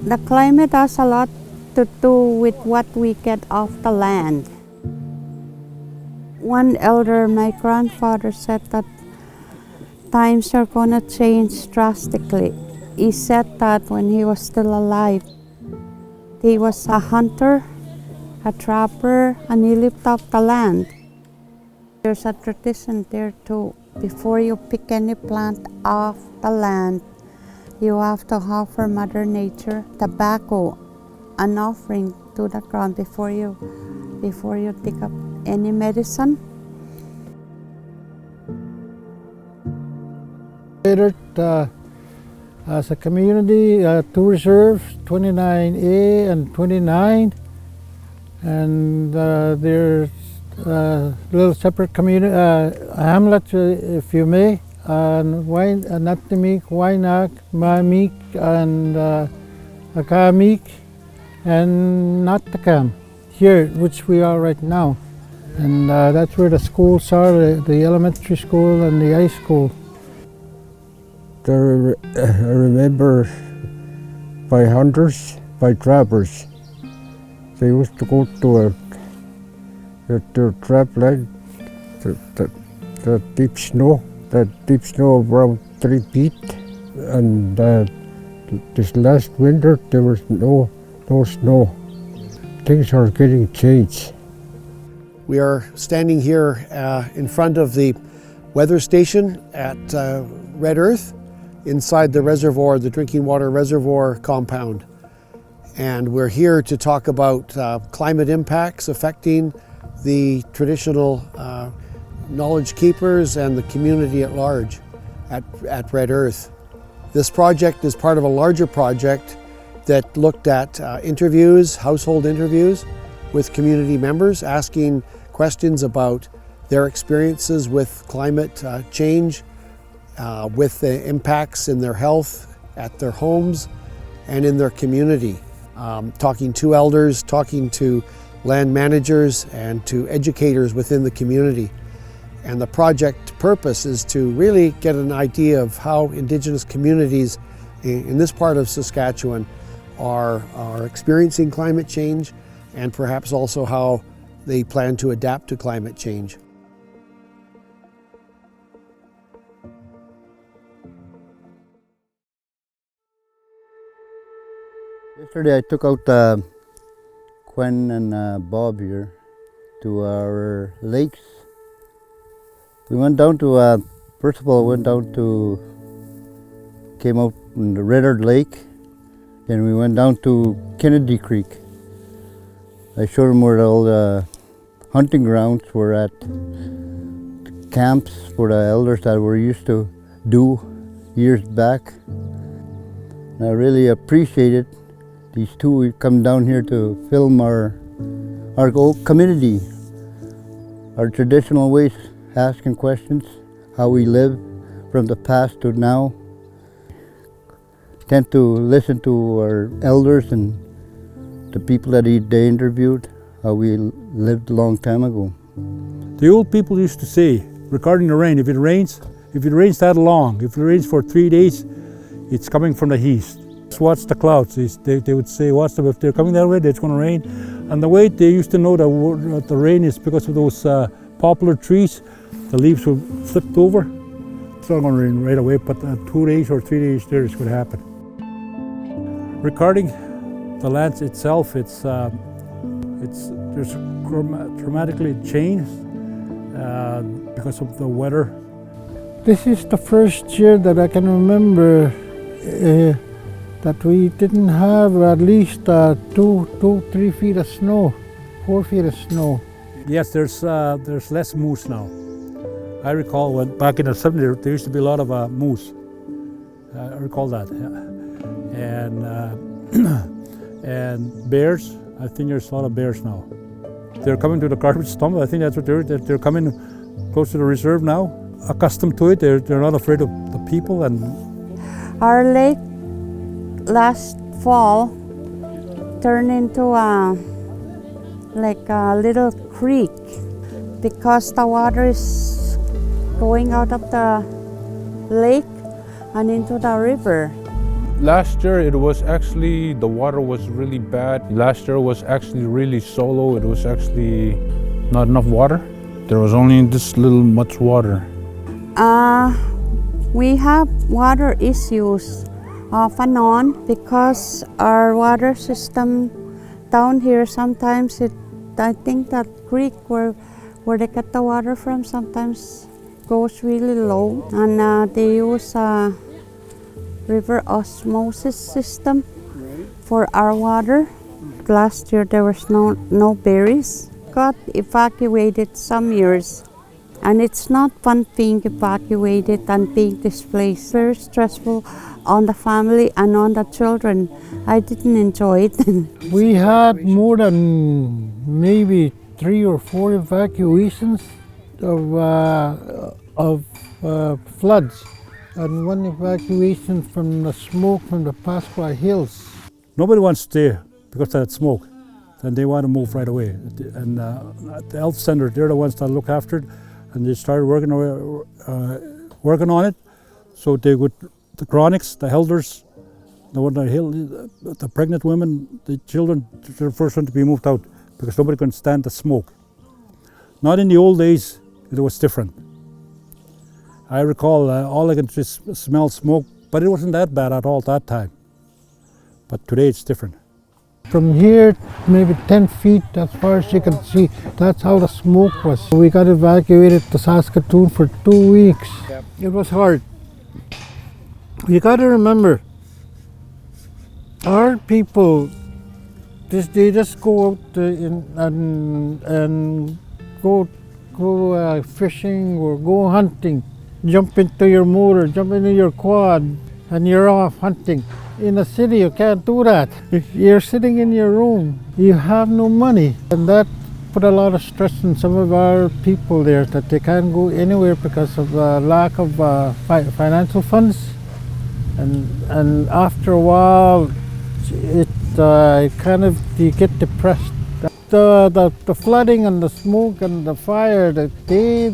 The climate has a lot to do with what we get off the land. One elder, my grandfather, said that times are gonna change drastically. He said that when he was still alive. He was a hunter, a trapper, and he lived off the land. There's a tradition there too. Before you pick any plant off the land, you have to offer Mother Nature tobacco, an offering to the ground before you dig up any medicine. As a community, two reserves, 29A and 29, and there's little separate community hamlets, if you may, and Natamik, Wainak, Mamik, and Akamik, and Natakam, here, which we are right now. And that's where the schools are, the elementary school and the high school. I remember by hunters, by trappers. They used to go to their trap land, the deep snow around 3 feet. And this last winter there was no snow. Things are getting changed. We are standing here in front of the weather station at Red Earth, inside the reservoir, the drinking water reservoir compound. And we're here to talk about climate impacts affecting the traditional knowledge keepers and the community at large at Red Earth. This project is part of a larger project that looked at interviews, household interviews with community members, asking questions about their experiences with climate change, with the impacts in their health, at their homes, and in their community. Talking to elders, talking to land managers, and to educators within the community. And the project purpose is to really get an idea of how Indigenous communities in this part of Saskatchewan are experiencing climate change, and perhaps also how they plan to adapt to climate change. Yesterday I took out Quen and Bob here to our lakes. We went down to, first of all came out in the Redard Lake, then we went down to Kennedy Creek. I showed them where all the hunting grounds were at, camps for the elders that were used to do years back. And I really appreciated these two. We come down here to film our old community, our traditional ways, asking questions, how we live from the past to now. Tend to listen to our elders and the people that they interviewed, how we lived a long time ago. The old people used to say, regarding the rain, if it rains that long, if it rains for 3 days, it's coming from the east. Watch the clouds. They would say, if they're coming that way, it's going to rain. And the way they used to know that the rain is because of those poplar trees, the leaves will flip over. It's not going to rain right away, but 2 days or 3 days there, it's going to happen. Regarding the lands itself, there's dramatically changed because of the weather. This is the first year that I can remember that we didn't have at least 3 feet of snow, 4 feet of snow. Yes, there's less moose now. I recall when back in the 70s there used to be a lot of moose. I recall that. Yeah. And bears. I think there's a lot of bears now. They're coming to the garbage dump. I think that's what they're coming close to the reserve now. Accustomed to it, they're not afraid of the people. And Our lake last fall turned into like a little creek because the water is going out of the lake and into the river. Last year it was actually, the water was really bad. Last year was actually really solo. It was actually not enough water. There was only this little much water. We have water issues off and on because our water system down here sometimes I think that creek where they get the water from sometimes goes really low, and they use a river osmosis system for our water. Last year there was no berries. Got evacuated some years, and it's not fun being evacuated and being displaced. Very stressful on the family and on the children. I didn't enjoy it. We had more than maybe 3 or 4 evacuations of floods, and 1 evacuation from the smoke from the Pasqua Hills. Nobody wants to stay because of that smoke, and they want to move right away. And at the health center, they're the ones that look after it, and they started working on it. So they would, the chronics, the elders, the pregnant women, the children, they're the first one to be moved out because nobody can stand the smoke. Not in the old days, it was different. I recall all I could just smell smoke, but it wasn't that bad at all at that time. But today it's different. From here, maybe 10 feet as far as you can see, that's how the smoke was. We got evacuated to Saskatoon for 2 weeks. Yep. It was hard. You got to remember, our people, they just go out and go fishing or go hunting. Jump into your motor, jump into your quad, and you're off hunting. In the city, you can't do that. If you're sitting in your room, you have no money. And that put a lot of stress on some of our people there, that they can't go anywhere because of lack of financial funds. And after a while, it kind of, you get depressed. The flooding and the smoke and the fire, they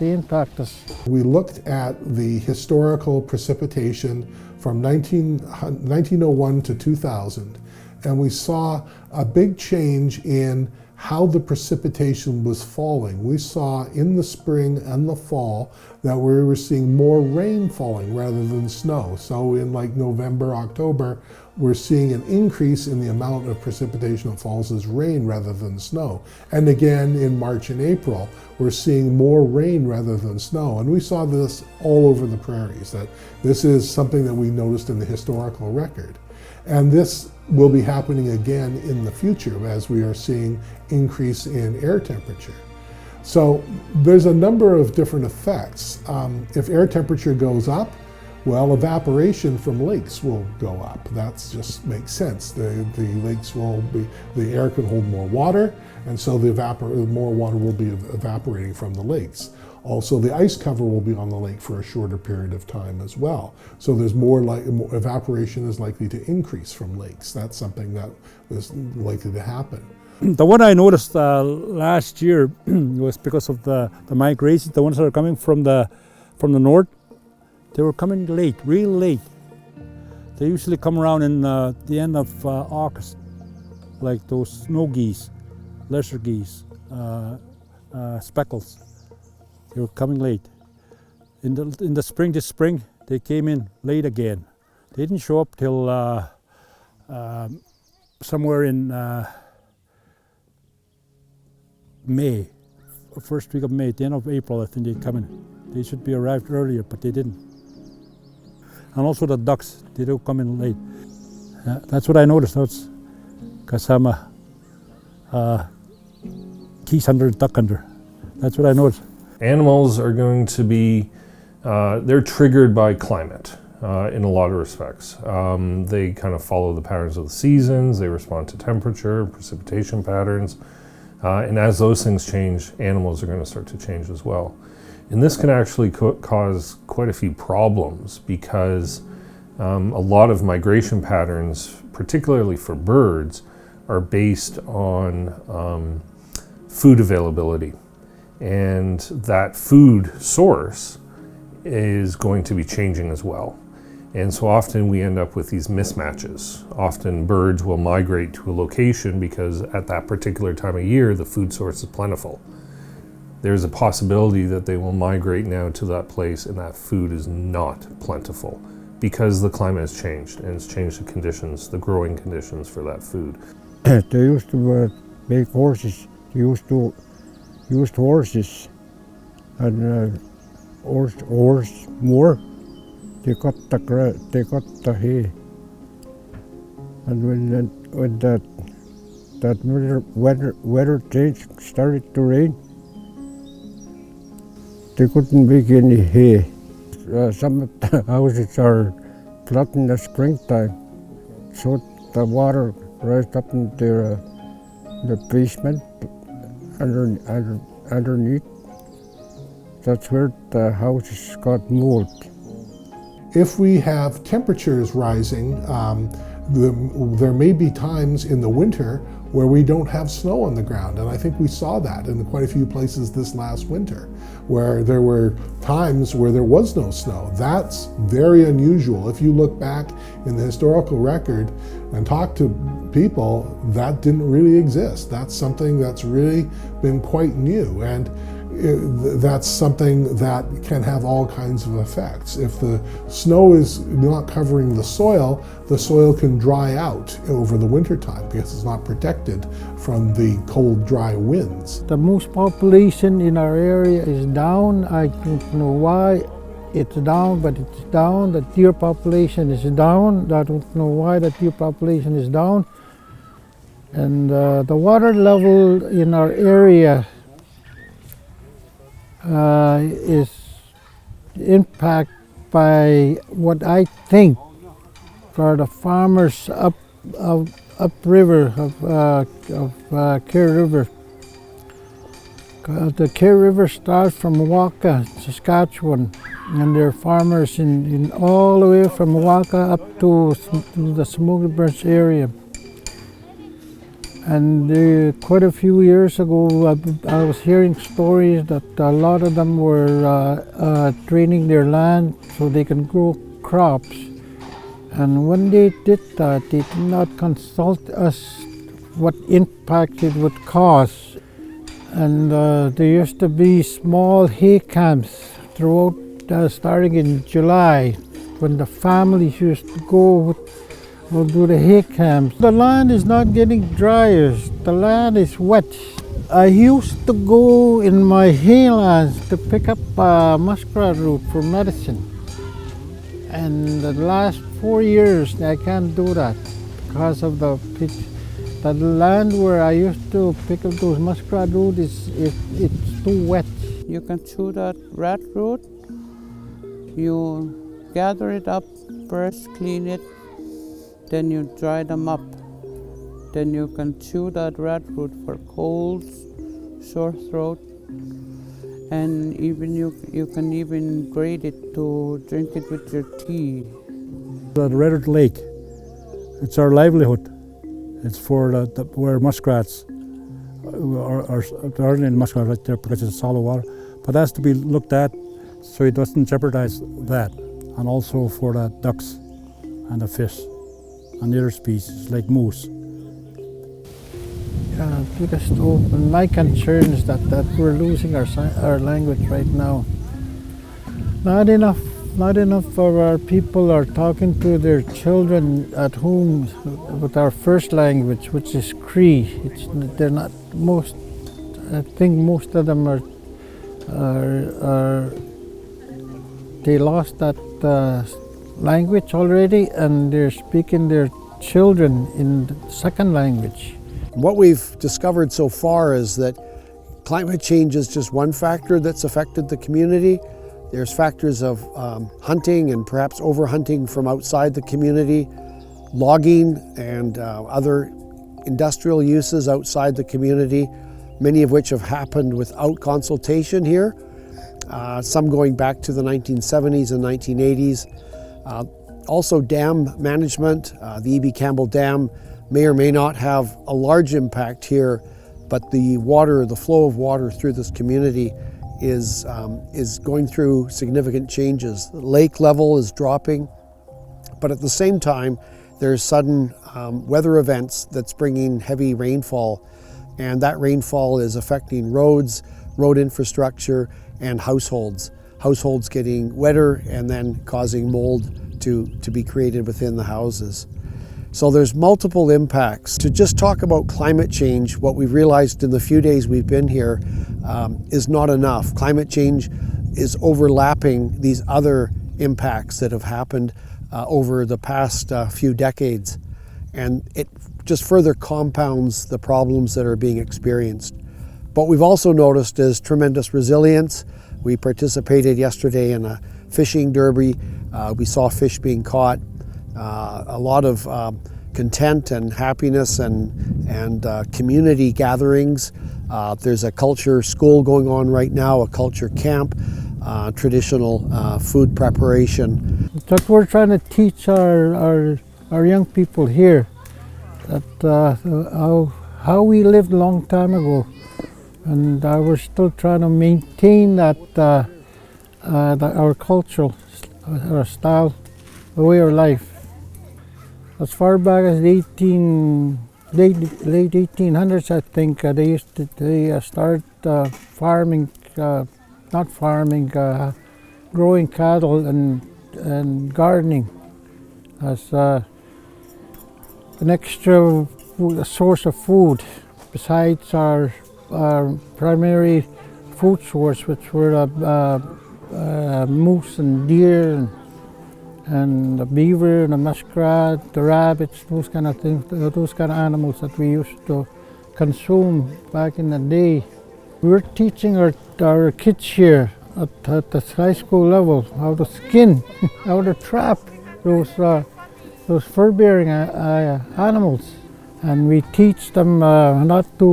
impact us. We looked at the historical precipitation from 1901 to 2000, and we saw a big change in how the precipitation was falling. We saw in the spring and the fall that we were seeing more rain falling rather than snow. So in like November, October, we're seeing an increase in the amount of precipitation that falls as rain rather than snow. And again, in March and April, we're seeing more rain rather than snow. And we saw this all over the prairies, that this is something that we noticed in the historical record. And this will be happening again in the future as we are seeing increase in air temperature. So there's a number of different effects. If air temperature goes up, well, evaporation from lakes will go up. That just makes sense. The lakes will be, the air can hold more water, and so more water will be evaporating from the lakes. Also, the ice cover will be on the lake for a shorter period of time as well. So there's more evaporation is likely to increase from lakes. That's something that is likely to happen. The one I noticed last year was because of the migration, the ones that are coming from the north. They were coming late, real late. They usually come around in the end of August, like those snow geese, lesser geese, speckles. They were coming late. In the spring, this spring, they came in late again. They didn't show up till somewhere in May, first week of May, the end of April, I think they come in. They should be arrived earlier, but they didn't. And also the ducks, they do come in late. That's what I noticed. That's because I'm a geese hunter and duck hunter. That's what I noticed. Animals are going to be, they're triggered by climate in a lot of respects. They kind of follow the patterns of the seasons, they respond to temperature, precipitation patterns, and as those things change, animals are going to start to change as well. And this can actually cause quite a few problems because a lot of migration patterns, particularly for birds, are based on food availability. And that food source is going to be changing as well. And so often we end up with these mismatches. Often birds will migrate to a location because at that particular time of year, the food source is plentiful. There's a possibility that they will migrate now to that place and that food is not plentiful because the climate has changed and it's changed the conditions, the growing conditions for that food. They used to make horses. They used horses and horse more. They cut the hay, and when that weather change started to rain, they couldn't make any hay. Some of the houses are flooded in the springtime, so the water rised up into the basement underneath. That's where the houses got mold. If we have temperatures rising, there may be times in the winter where we don't have snow on the ground. And I think we saw that in quite a few places this last winter, where there were times where there was no snow. That's very unusual. If you look back in the historical record and talk to people, that didn't really exist. That's something that's really been quite new. And that's something that can have all kinds of effects. If the snow is not covering the soil can dry out over the winter time because it's not protected from the cold, dry winds. The moose population in our area is down. I don't know why it's down, but it's down. The deer population is down. I don't know why the deer population is down. And the water level in our area is impacted by what I think for the farmers upriver of Kerr River. The Kerr River starts from Waka, Saskatchewan, and there are farmers in all the way from Waka up to the Smoky Branch area. And quite a few years ago, I was hearing stories that a lot of them were draining their land so they can grow crops. And when they did that, they did not consult us what impact it would cause. And there used to be small hay camps throughout, starting in July, when the families used to go we'll do the hay camps. The land is not getting drier, the land is wet. I used to go in my haylands to pick up muskrat root for medicine. And the last 4 years I can't do that because of the pitch. The land where I used to pick up those muskrat root it's too wet. You can chew that rat root. You gather it up first, clean it, then you dry them up. Then you can chew that rat root for colds, sore throat, and even you can even grate it to drink it with your tea. The Red Earth Lake, it's our livelihood. It's for where muskrats there aren't any muskrats right there because it's solid water. But it has to be looked at so it doesn't jeopardize that, and also for the ducks and the fish and the other species like moose. Biggest hope and my concern is that we're losing our language right now. Not enough of our people are talking to their children at home with our first language, which is Cree. They're not most. I think most of them are they lost that language already, and they're speaking their children in the second language. What we've discovered so far is that climate change is just one factor that's affected the community. There's factors of hunting and perhaps overhunting from outside the community, logging and other industrial uses outside the community, many of which have happened without consultation here, some going back to the 1970s and 1980s. Also dam management. The E.B. Campbell Dam may or may not have a large impact here, but the flow of water through this community is going through significant changes. The lake level is dropping. But at the same time, there's sudden weather events that's bringing heavy rainfall, and that rainfall is affecting roads, road infrastructure, and households. Households getting wetter and then causing mold to be created within the houses. So there's multiple impacts. To just talk about climate change, what we've realized in the few days we've been here is not enough. Climate change is overlapping these other impacts that have happened over the past few decades, and it just further compounds the problems that are being experienced. What we've also noticed is tremendous resilience. We participated yesterday in a fishing derby. We saw fish being caught. A lot of content and happiness and community gatherings. There's a culture school going on right now, a culture camp, traditional food preparation. That's what we're trying to teach our young people here, that how we lived a long time ago, and we're still trying to maintain that our culture, our style, the way of life. As far back as the late 1800s, I think they started farming, not farming, growing cattle and gardening as an extra source of food besides our primary food source, which were moose and deer and the beaver and the muskrat, the rabbits, those kind of things, those kind of animals that we used to consume back in the day. We're teaching our kids here at the high school level how to skin, how to trap those fur-bearing animals. And we teach them not to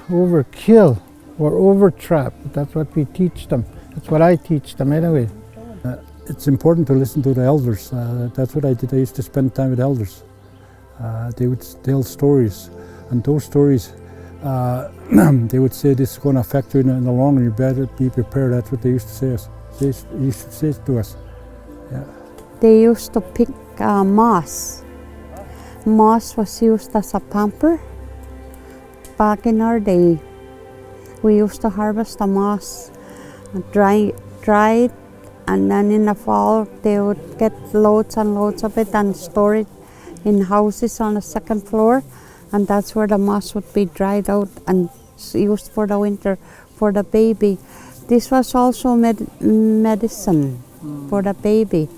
overkill or over-trap. That's what we teach them. That's what I teach them anyway. It's important to listen to the elders. That's what I did. I used to spend time with elders. They would tell stories, and those stories, they would say this is going to affect you in the long run. You better be prepared. That's what they used to say us. They used to say to us. Yeah. They used to pick moss. Moss was used as a pamper. Back in our day, we used to harvest the moss, dry it, and then in the fall they would get loads and loads of it and store it in houses on the second floor, and that's where the moss would be dried out and used for the winter for the baby. This was also medicine for the baby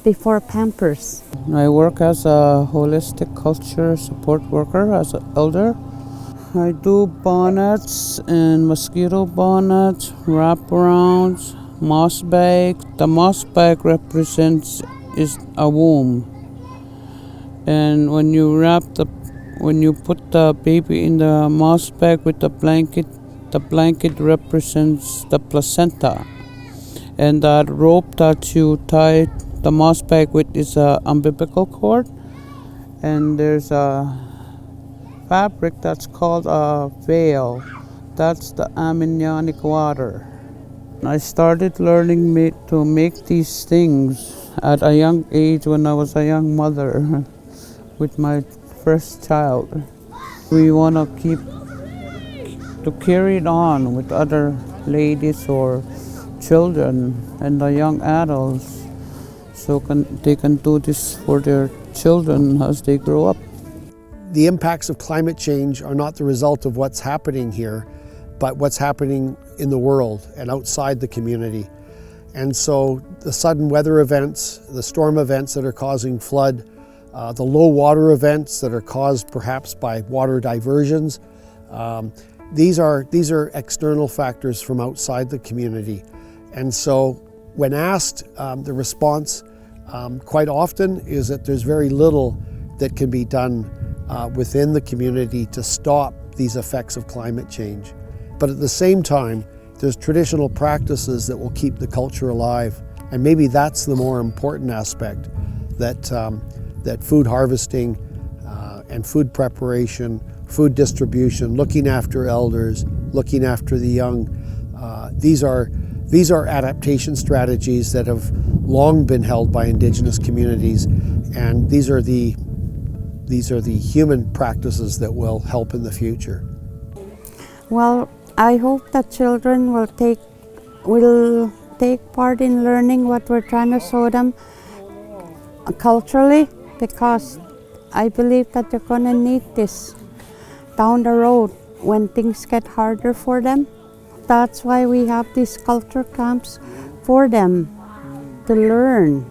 before Pampers. I work as a holistic culture support worker, as an elder. I do bonnets and mosquito bonnets, wraparounds, moss bag. The moss bag represents is a womb, and when you put the baby in the moss bag with the blanket represents the placenta, and that rope that you tie the moss bag with is a umbilical cord, and there's a fabric that's called a veil. That's the amniotic water. I started learning to make these things at a young age when I was a young mother with my first child. We want to carry it on with other ladies or children and the young adults, so they can do this for their children as they grow up. The impacts of climate change are not the result of what's happening here, but what's happening in the world and outside the community. And so the sudden weather events, the storm events that are causing flood, the low water events that are caused perhaps by water diversions, these are external factors from outside the community. And so when asked, the response quite often is that there's very little that can be done within the community to stop these effects of climate change. But at the same time, there's traditional practices that will keep the culture alive. And maybe that's the more important aspect, that food harvesting and food preparation, food distribution, looking after elders, looking after the young, these are adaptation strategies that have long been held by Indigenous communities And these are the human practices that will help in the future. Well, I hope that children will take part in learning what we're trying to show them culturally, because I believe that they're going to need this down the road when things get harder for them. That's why we have these culture camps for them to learn